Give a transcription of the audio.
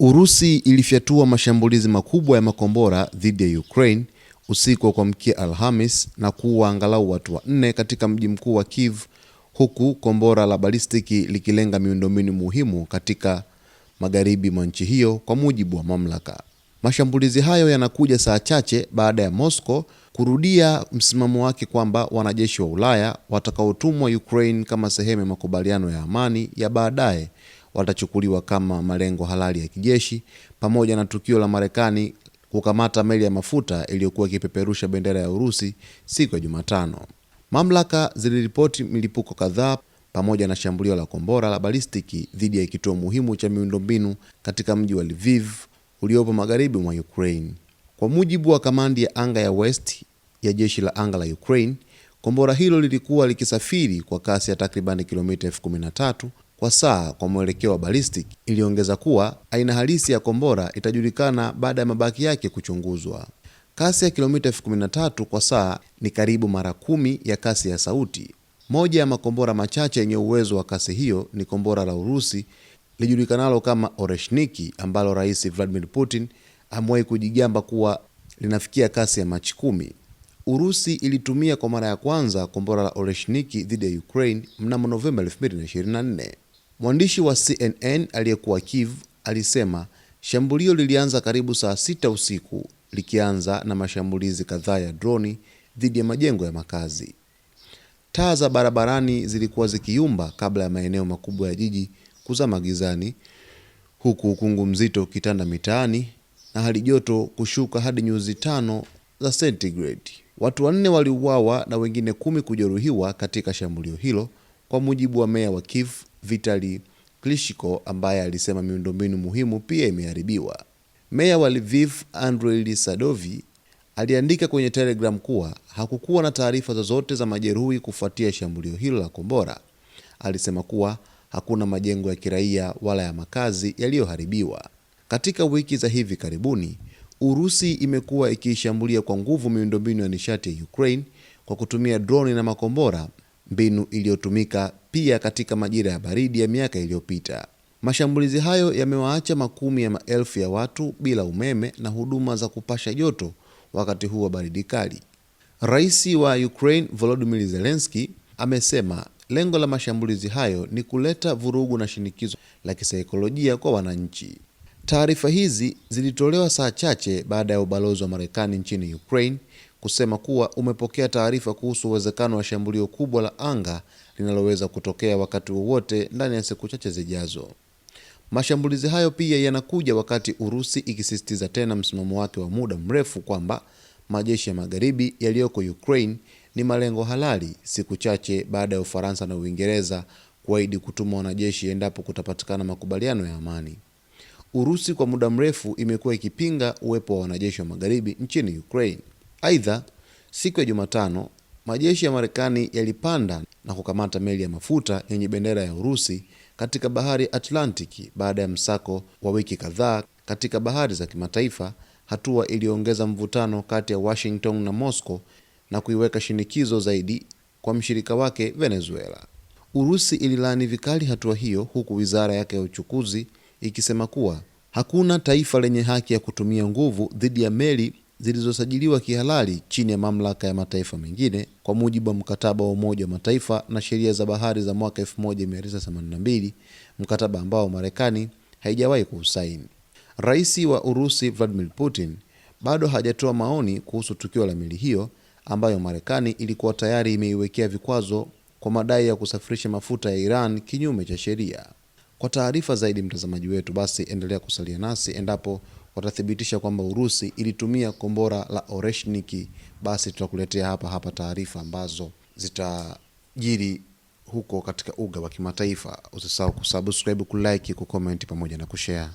Urusi ilifyatua mashambulizi makubwa ya makombora dhidi ya Ukraine usiku wa kuamkia Alhamis na kuua angalau watu 4 katika mji mkuu wa Kiev, huku kombora la balistiki likilenga miundombinu muhimu katika magharibi mwa nchi hiyo, kwa mujibu wa mamlaka. Mashambulizi hayo yanakuja saa chache baada ya Moscow kurudia msimamo wake kwamba wanajeshi wa Ulaya watakaotumwa Ukraine kama sehemu ya makubaliano ya amani ya baadaye watachukuliwa kama malengo halali ya kijeshi, pamoja na tukio la Marekani kukamata meli ya mafuta iliyokuwa ikipeperusha bendera ya Urusi siku ya Jumatano. Mamlaka ziliripoti milipuko kadhaa pamoja na shambulio la kombora la balistiki dhidi ya kituo muhimu cha miundombinu katika mji wa Lviv uliopo magharibi mwa Ukraine. Kwa mujibu wa kamandi ya anga ya West ya jeshi la anga la Ukraine, kombora hilo lilikuwa likisafiri kwa kasi ya takriban kilomita 13,000 kwa saa kwa mwelekeo wa ballistic. Iliongeza kuwa aina halisi ya kombora itajulikana baada ya mabaki yake kuchunguzwa. Kasi ya kilomita 13,000 kwa saa ni karibu mara 10 ya kasi ya sauti. Moja ya makombora machache yenye uwezo wa kasi hiyo ni kombora la Urusi lijulikanalo kama Oreshniki, ambalo Rais Vladimir Putin amewahi kujigamba kuwa linafikia kasi ya Mach 10. Urusi ilitumia kwa mara ya kwanza kombora la Oreshniki dhidi ya Ukraine mnamo Novemba 2024. Mwandishi wa CNN aliyekuwa Kiev alisema shambulio lilianza karibu saa 6 usiku, likianza na mashambulizi kadhaa ya droni dhidi ya majengo ya makazi. Taa za barabarani zilikuwa zikiyumba kabla ya maeneo makubwa ya jiji kuzama gizani, huku ukungu mzito ukitanda mitaani na hali joto kushuka hadi nyuzi 5 za centigrade. Watu 4 waliuawa na wengine 10 kujeruhiwa katika shambulio hilo, kwa mujibu wa meya wa Kiev Vitali Klitschko, ambaye alisema miundombinu muhimu pia imeharibiwa. Meya wa Lviv Andrei Sadovi aliandika kwenye Telegram kuwa hakukuwa na taarifa zozote za majeruhi kufuatia shambulio hilo la kombora. Alisema kuwa hakuna majengo ya kiraia wala ya makazi yaliyoharibiwa. Katika wiki za hivi karibuni, Urusi imekuwa ikiishambulia kwa nguvu miundombinu ya nishati ya Ukraine kwa kutumia droni na makombora, mbinu iliyotumika pia katika majira ya baridi ya miaka iliyopita. Mashambulizi hayo yamewaacha makumi ya maelfu ya watu bila umeme na huduma za kupasha joto wakati huu wa baridi kali. Rais wa Ukraine Volodymyr Zelensky amesema lengo la mashambulizi hayo ni kuleta vurugu na shinikizo la kisaikolojia kwa wananchi. Taarifa hizi zilitolewa saa chache baada ya ubalozi wa Marekani nchini Ukraine kusema kuwa umepokea taarifa kuhusu uwezekano wa shambulio kubwa la anga linaloweza kutokea wakati wowote ndani ya siku chache zijazo. Mashambulizi hayo pia yanakuja wakati Urusi ikisisitiza tena msimamo wake wa muda mrefu kwamba majeshi ya magharibi yaliyoko Ukraine ni malengo halali, siku chache baada ya Ufaransa na Uingereza kuahidi kutuma wanajeshi endapo kutapatikana makubaliano ya amani. Urusi kwa muda mrefu imekuwa ikipinga uwepo wa wanajeshi wa magharibi nchini Ukraine. Aidha, siku ya Jumatano, majeshi ya Marekani yalipanda na kukamata meli ya mafuta yenye bendera ya Urusi katika bahari Atlantiki baada ya msako wa wiki kadhaa katika bahari za kimataifa, hatua iliyoongeza mvutano kati ya Washington na Moscow na kuiweka shinikizo zaidi kwa mshirika wake Venezuela. Urusi ililaani vikali hatua hiyo, huku wizara yake ya uchukuzi ikisema kuwa hakuna taifa lenye haki ya kutumia nguvu dhidi ya meli zilizosajiliwa kihalali chini ya mamlaka ya mataifa mengine, kwa mujibu wa mkataba wa Umoja wa Mataifa na sheria za bahari za mwaka 1982, mkataba ambao Marekani haijawahi kuusaini. Rais wa Urusi Vladimir Putin bado hajatoa maoni kuhusu tukio la meli hiyo ambayo Marekani ilikuwa tayari imeiwekea vikwazo kwa madai ya kusafirisha mafuta ya Iran kinyume cha sheria. Kwa taarifa zaidi, mtazamaji wetu, basi endelea kusalia nasi. Endapo watathibitisha kwamba Urusi ilitumia kombora la Oreshniki, basi tutakuletea hapa taarifa ambazo zitajiri huko katika uga wa kimataifa. Usisahau kusubscribe, kulike, kucomment pamoja na kushare.